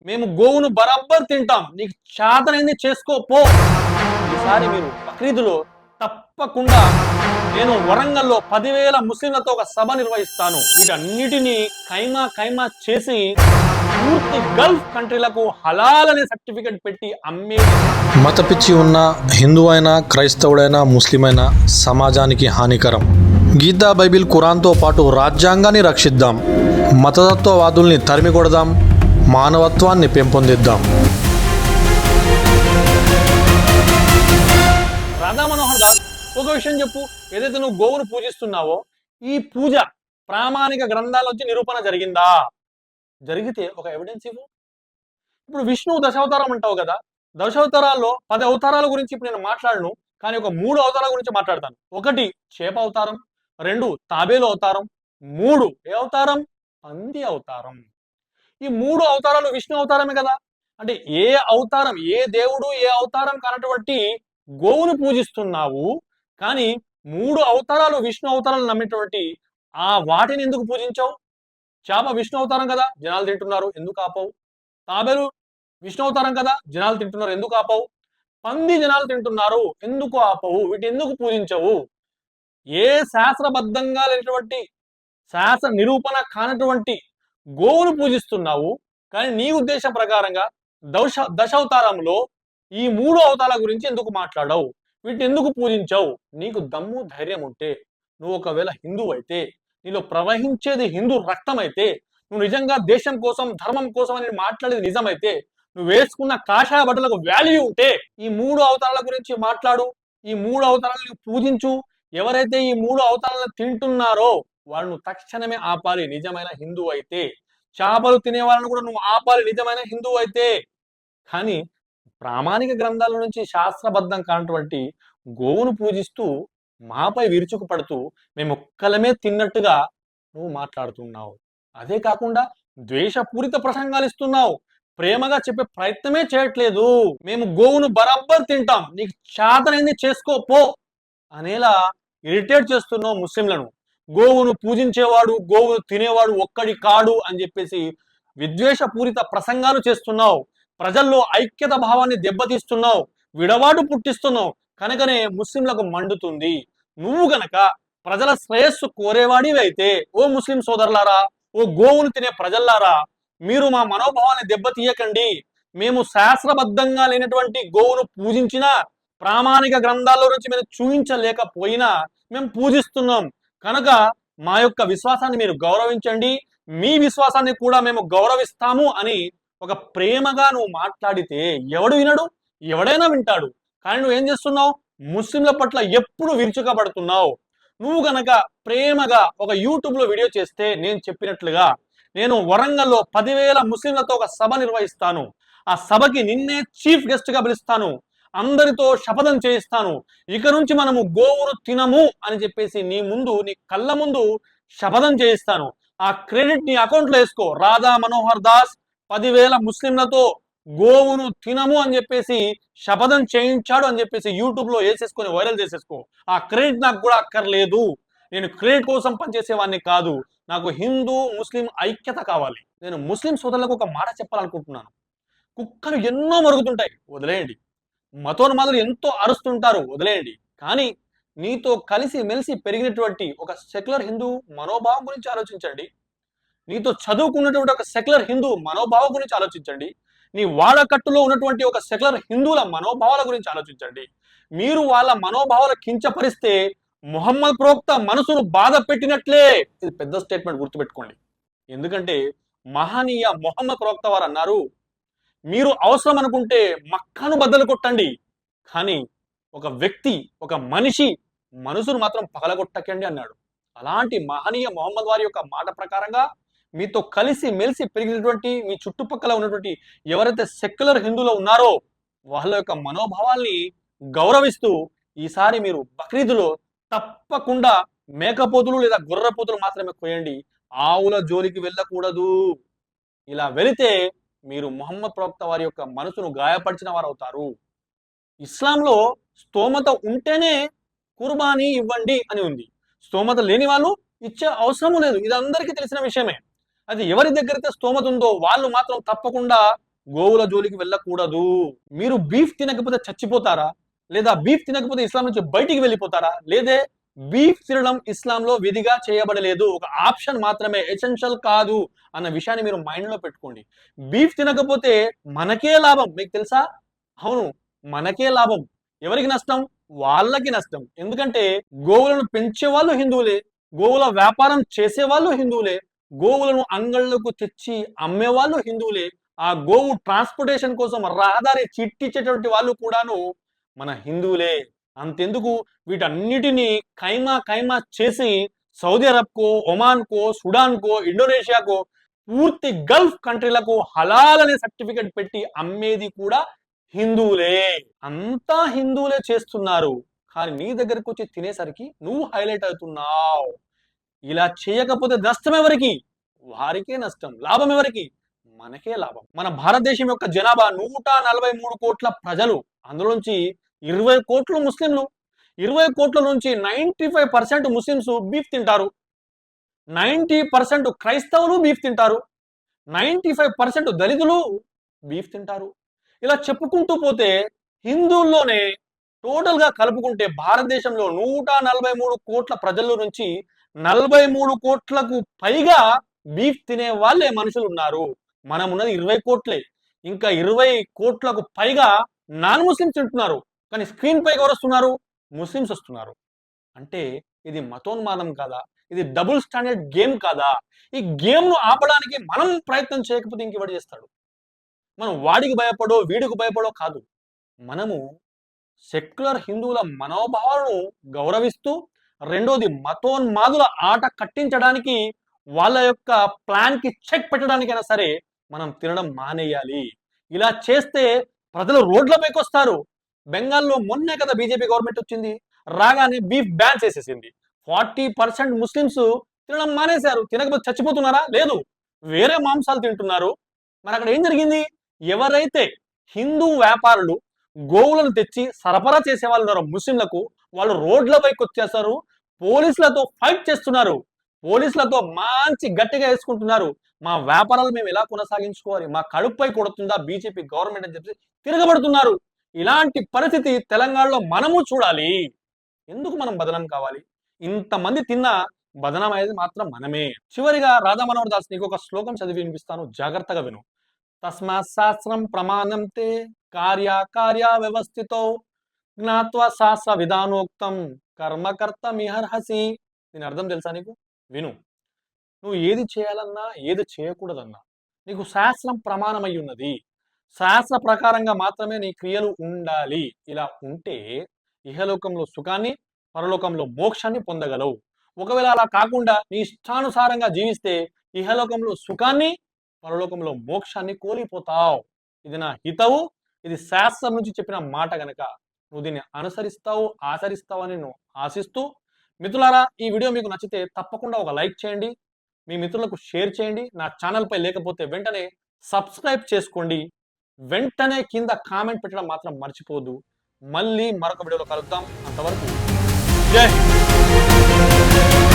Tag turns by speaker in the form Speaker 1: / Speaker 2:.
Speaker 1: మేము గోవును బరాబర్ తింటాం, నీకు చేతనైంది చేసుకో పో. ఈసారి మీరు బక్రీదులో తప్పకుండా నేను వరంగల్లో 10,000 ముస్లింలతో ఒక సభ నిర్వహిస్తాను. వీటన్నిటినీ ఖైమా ఖైమా చేసి పూర్తి గల్ఫ్ కంట్రీలకు హలాల్ అనే సర్టిఫికెట్ పెట్టి అమ్మే.
Speaker 2: మత పిచ్చి ఉన్న హిందూ అయినా క్రైస్తవుడైనా ముస్లిం అయినా సమాజానికి హానికరం. గీతా బైబిల్ ఖురాన్తో పాటు రాజ్యాంగాన్ని రక్షిద్దాం, మతతత్వవాదుల్ని తరిమి కొడదాం, మానవత్వాన్ని పెంపొందిద్దాం.
Speaker 1: రాధా మనోహర్ దాస్, ఒక విషయం చెప్పు. ఏదైతే నువ్వు గోవును పూజిస్తున్నావో ఈ పూజ ప్రామాణిక గ్రంథాల నుంచి నిరూపణ జరిగిందా? జరిగితే ఒక ఎవిడెన్స్ ఇవ్వు. ఇప్పుడు విష్ణువు దశావతారం అంటావు కదా, దశావతారాల్లో 10 అవతారాల గురించి ఇప్పుడు నేను మాట్లాడను, కానీ ఒక 3 అవతారాల గురించి మాట్లాడతాను. 1 చేప అవతారం, 2 తాబేలు అవతారం, 3 ఏ అవతారం? పంది అవతారం. ఈ 3 అవతారాలు విష్ణు అవతారమే కదా. అంటే ఏ అవతారం, ఏ దేవుడు ఏ అవతారం కానటువంటి గోవును పూజిస్తున్నావు, కానీ 3 అవతారాలు విష్ణు అవతారాలు నమ్మేటువంటి ఆ వాటిని ఎందుకు పూజించావు? చేప విష్ణు అవతారం కదా, జనాలు తింటున్నారు, ఎందుకు ఆపవు? తాబేలు విష్ణు అవతారం కదా, జనాలు తింటున్నారు, ఎందుకు ఆపవు? పంది జనాలు తింటున్నారు, ఎందుకు ఆపవు? వీటి ఎందుకు పూజించవు? ఏ శాస్త్రబద్ధంగా లేనటువంటి, శాస్త్ర నిరూపణ కానటువంటి గోవును పూజిస్తున్నావు, కానీ నీ ఉద్దేశం ప్రకారంగా దశావతారంలో ఈ 3 అవతారాల గురించి ఎందుకు మాట్లాడవు? వీటిని ఎందుకు పూజించావు? నీకు దమ్ము ధైర్యం ఉంటే, నువ్వు ఒకవేళ హిందువు అయితే, నీలో ప్రవహించేది హిందూ రక్తం అయితే, నువ్వు నిజంగా దేశం కోసం ధర్మం కోసం అని మాట్లాడేది నిజమైతే, నువ్వు వేసుకున్న కాషాయ బట్టలకు వాల్యూ ఉంటే ఈ 3 అవతారాల గురించి మాట్లాడు, ఈ 3 అవతారాలను పూజించు. ఎవరైతే ఈ 3 అవతారాలను తింటున్నారో వాళ్ళను తక్షణమే ఆపాలి నిజమైన హిందువు అయితే. చేపలు తినే వాళ్ళను కూడా నువ్వు ఆపాలి నిజమైన హిందువు అయితే. కానీ ప్రామాణిక గ్రంథాల నుంచి శాస్త్రబద్ధం కానటువంటి గోవును పూజిస్తూ మాపై విరుచుకుపడుతూ మేము ఒక్కలమే తిన్నట్టుగా నువ్వు మాట్లాడుతున్నావు. అదే కాకుండా ద్వేషపూరిత ప్రసంగాలు ఇస్తున్నావు, ప్రేమగా చెప్పే ప్రయత్నమే చేయట్లేదు. మేము గోవును బరాబర్ తింటాం, నీకు చేతనైంది చేసుకో పో అనేలా ఇరిటేట్ చేస్తున్నావు ముస్లింలను. గోవును పూజించేవాడు గోవును తినేవాడు ఒక్కడి కాడు అని చెప్పేసి విద్వేషపూరిత ప్రసంగాలు చేస్తున్నావు. ప్రజల్లో ఐక్యత భావాన్ని దెబ్బతీస్తున్నావు, విడవాటు పుట్టిస్తున్నావు. కనుకనే ముస్లింలకు మండుతుంది. నువ్వు గనక ప్రజల శ్రేయస్సు కోరేవాడివి అయితే, ఓ ముస్లిం సోదరులారా, ఓ గోవును తినే ప్రజల్లారా, మీరు మా మనోభావాన్ని దెబ్బతీయకండి. మేము శాస్త్రబద్ధంగా లేనటువంటి గోవును పూజించినా, ప్రామాణిక గ్రంథాల్లో నుంచి మేము చూపించలేకపోయినా మేము పూజిస్తున్నాం. కనుక మా యొక్క విశ్వాసాన్ని మీరు గౌరవించండి, మీ విశ్వాసాన్ని కూడా మేము గౌరవిస్తాము అని ఒక ప్రేమగా నువ్వు మాట్లాడితే ఎవడు వినడు? ఎవడైనా వింటాడు. కానీ నువ్వు ఏం చేస్తున్నావు? ముస్లింల పట్ల ఎప్పుడు విరుచుకపడుతున్నావు. నువ్వు గనక ప్రేమగా ఒక యూట్యూబ్ లో వీడియో చేస్తే, నేను చెప్పినట్లుగా నేను వరంగల్లో 10,000 ముస్లింలతో ఒక సభ నిర్వహిస్తాను. ఆ సభకి నిన్నే చీఫ్ గెస్ట్ గా పిలుస్తాను, అందరితో శపథం చేయిస్తాను. ఇక నుంచి మనము గోవును తినము అని చెప్పేసి నీ ముందు, నీ కళ్ళ ముందు శపథం చేయిస్తాను. ఆ క్రెడిట్ నీ అకౌంట్ లో వేసుకో. రాధా మనోహర్ దాస్ 10,000 ముస్లింలతో గోవును తినము అని చెప్పేసి శపథం చేయించాడు అని చెప్పేసి యూట్యూబ్ లో వేసేసుకొని వైరల్ చేసేసుకో. ఆ క్రెడిట్ నాకు కూడా అక్కర్లేదు. నేను క్రెడిట్ కోసం పనిచేసేవాడిని కాదు. నాకు హిందూ ముస్లిం ఐక్యత కావాలి. నేను ముస్లిం సోదరులకు ఒక మాట చెప్పాలనుకుంటున్నాను. కుక్కలు ఎన్నో మరుగుతుంటాయి, వదిలేయండి. మతోన్మాదులు ఎంతో అరుస్తుంటారు, వదిలేయండి. కానీ నీతో కలిసి మెలిసి పెరిగినటువంటి ఒక సెక్యులర్ హిందూ మనోభావం గురించి ఆలోచించండి. నీతో చదువుకున్నటువంటి ఒక సెక్యులర్ హిందూ మనోభావం గురించి ఆలోచించండి. నీ వాడకట్టులో ఉన్నటువంటి ఒక సెక్యులర్ హిందువుల మనోభావాల గురించి ఆలోచించండి. మీరు వాళ్ళ మనోభావాలు కించపరిస్తే ముహమ్మద్ ప్రవక్త మనసును బాధ పెట్టినట్లే. ఇది పెద్ద స్టేట్మెంట్, గుర్తుపెట్టుకోండి. ఎందుకంటే మహనీయ ముహమ్మద్ ప్రవక్త వారు అన్నారు, మీరు అవసరం అనుకుంటే మక్కాను బద్దలు కొట్టండి, కానీ ఒక వ్యక్తి, ఒక మనిషి మనసును మాత్రం పగలగొట్టకండి అన్నాడు. అలాంటి మహనీయ ముహమ్మద్ వారి యొక్క మాట ప్రకారంగా మీతో కలిసి మెలిసి పెరిగినటువంటి, మీ చుట్టుపక్కల ఉన్నటువంటి ఎవరైతే సెక్యులర్ హిందువులు ఉన్నారో వాళ్ళ యొక్క మనోభావాల్ని గౌరవిస్తూ ఈసారి మీరు బక్రీదులో తప్పకుండా మేకపోతులు లేదా గుర్రపోతులు మాత్రమే కోయండి. ఆవుల జోలికి వెళ్ళకూడదు. ఇలా వెళితే మీరు ముహమ్మద్ ప్రవక్త వారి యొక్క మనసును గాయపరిచిన వారు అవుతారు. ఇస్లాంలో స్తోమత ఉంటేనే కుర్బానీ ఇవ్వండి అని ఉంది. స్తోమత లేని వాళ్ళు ఇచ్చే అవసరం లేదు. ఇది అందరికీ తెలిసిన విషయమే. అది ఎవరి దగ్గరైతే స్తోమత ఉందో వాళ్ళు మాత్రం తప్పకుండా గోవుల జోలికి వెళ్ళకూడదు. మీరు బీఫ్ తినకపోతే చచ్చిపోతారా, లేదా బీఫ్ తినకపోతే ఇస్లాం నుంచి బయటికి వెళ్ళిపోతారా? లేదే బీఫ్ తినడం ఇస్లాంలో విధిగా చేయబడలేదు, ఒక ఆప్షన్ మాత్రమే, ఎసెన్షియల్ కాదు అన్న విషయాన్ని మీరు మైండ్ లో పెట్టుకోండి. బీఫ్ తినకపోతే మనకే లాభం, మీకు తెలుసా? అవును, మనకే లాభం. ఎవరికి నష్టం? వాళ్ళకి నష్టం. ఎందుకంటే గోవులను పెంచే వాళ్ళు హిందువులే, గోవుల వ్యాపారం చేసే వాళ్ళు హిందువులే, గోవులను అంగళ్ళకు తెచ్చి అమ్మే వాళ్ళు హిందువులే, ఆ గోవు ట్రాన్స్పోర్టేషన్ కోసం రహదారి చిట్టిచ్చేటువంటి వాళ్ళు కూడాను మన హిందువులే. అంతెందుకు, వీటన్నిటినీ ఖైమా చేసి సౌదీ అరబ్కో, ఒమాన్కో, సుడాన్కో, ఇండోనేషియాకో, పూర్తి గల్ఫ్ కంట్రీలకు హలాల్ అనే సర్టిఫికెట్ పెట్టి అమ్మేది కూడా హిందువులే. అంతా హిందువులే చేస్తున్నారు, కానీ నీ దగ్గరకు వచ్చి తినేసరికి నువ్వు హైలైట్ అవుతున్నావు. ఇలా చేయకపోతే నష్టం ఎవరికి? వారికే నష్టం. లాభం ఎవరికి? మనకే లాభం. మన భారతదేశం యొక్క జనాభా 143 కోట్ల ప్రజలు, అందులోంచి 20 కోట్లు ముస్లింలు. 20 కోట్ల నుంచి 95% ముస్లింస్ బీఫ్ తింటారు, 90% క్రైస్తవులు బీఫ్ తింటారు, 95% దళితులు బీఫ్ తింటారు. ఇలా చెప్పుకుంటూ పోతే హిందువుల్లోనే టోటల్ గా కలుపుకుంటే భారతదేశంలో 143 కోట్ల ప్రజల నుంచి 43 కోట్లకు పైగా బీఫ్ తినే వాళ్ళే మనుషులు ఉన్నారు. మనం ఉన్నది 20 కోట్లే, ఇంకా 20 కోట్లకు పైగా నాన్ ముస్లిమ్స్ తింటున్నారు. కానీ స్క్రీన్ పైకి ఎవరు వస్తున్నారు? ముస్లిమ్స్ వస్తున్నారు. అంటే ఇది మతోన్మాదం కాదా? ఇది డబుల్ స్టాండర్డ్ గేమ్ కాదా? ఈ గేమ్ ను ఆపడానికి మనం ప్రయత్నం చేయకపోతే ఇంకెవడు చేస్తాడు? మనం వాడికి భయపడో వీడికి భయపడో కాదు, మనము సెక్యులర్ హిందువుల మనోభావాలను గౌరవిస్తూ, రెండోది మతోన్మాదుల ఆట కట్టించడానికి, వాళ్ళ యొక్క ప్లాన్ కి చెక్ పెట్టడానికైనా సరే మనం తినడం మానేయాలి. ఇలా చేస్తే ప్రజలు రోడ్లపైకి వస్తారు. బెంగాల్లో మొన్నే కదా బీజేపీ గవర్నమెంట్ వచ్చింది, రాగానే బీఫ్ బ్యాన్ చేసేసింది. 40% ముస్లిమ్స్ తినడం మానేశారు. తినకపోతే చచ్చిపోతున్నారా? లేదు, వేరే మాంసాలు తింటున్నారు. మరి అక్కడ ఏం జరిగింది? ఎవరైతే హిందూ వ్యాపారులు గోవులను తెచ్చి సరఫరా చేసే వాళ్ళు ఉన్నారో ముస్లింలకు, వాళ్ళు రోడ్లపైకి వచ్చేస్తారు, పోలీసులతో ఫైట్ చేస్తున్నారు, పోలీసులతో మంచి గట్టిగా వేసుకుంటున్నారు. మా వ్యాపారాలు మేము ఎలా కొనసాగించుకోవాలి, మా కడుపుపై కొడుతుందా బీజేపీ గవర్నమెంట్ అని చెప్పి తిరగబడుతున్నారు. ఇలాంటి పరిస్థితి తెలంగాణలో మనము చూడాలి. ఎందుకు మనం బదనం కావాలి? ఇంతమంది తిన్న బదనం అయ్యేది మాత్రం మనమే. చివరిగా రాధా మనోహర్ దాస్ నీకు ఒక శ్లోకం చదివి వినిపిస్తాను, జాగ్రత్తగా విను. తస్మాత్ శాస్త్రం ప్రమాణం తే కార్య వ్యవస్థితో జ్ఞాత్వా శాస్త్ర విధానోక్తం కర్మకర్తమిహర్హసి. దీని అర్థం తెలుసా నీకు? విను. నువ్వు ఏది చేయాలన్నా ఏది చేయకూడదన్నా నీకు శాస్త్రం ప్రమాణమై ఉన్నది. శాస్త్ర ప్రకారంగా మాత్రమే నీ క్రియలు ఉండాలి. ఇలా ఉంటే ఇహలోకంలో సుఖాన్ని, పరలోకంలో మోక్షాన్ని పొందగలవు. ఒకవేళ అలా కాకుండా నీ ఇష్టానుసారంగా జీవిస్తే ఇహలోకంలో సుఖాన్ని, పరలోకంలో మోక్షాన్ని కోల్పోతావు. ఇది నా హితవు, ఇది శాస్త్రం నుంచి చెప్పిన మాట గనక నువ్వు దీన్ని అనుసరిస్తావు, ఆచరిస్తావు అని నేను ఆశిస్తూ, మిత్రులారా ఈ వీడియో మీకు నచ్చితే తప్పకుండా ఒక లైక్ చేయండి, మీ మిత్రులకు షేర్ చేయండి. నా ఛానల్ పై లేకపోతే వెంటనే సబ్స్క్రైబ్ చేసుకోండి, వెంటనే కింద కామెంట్ పెట్టడం మాత్రం మర్చిపోవద్దు. మళ్ళీ మరొక వీడియోలో కలుద్దాం. అంతవరకు జై హింద్.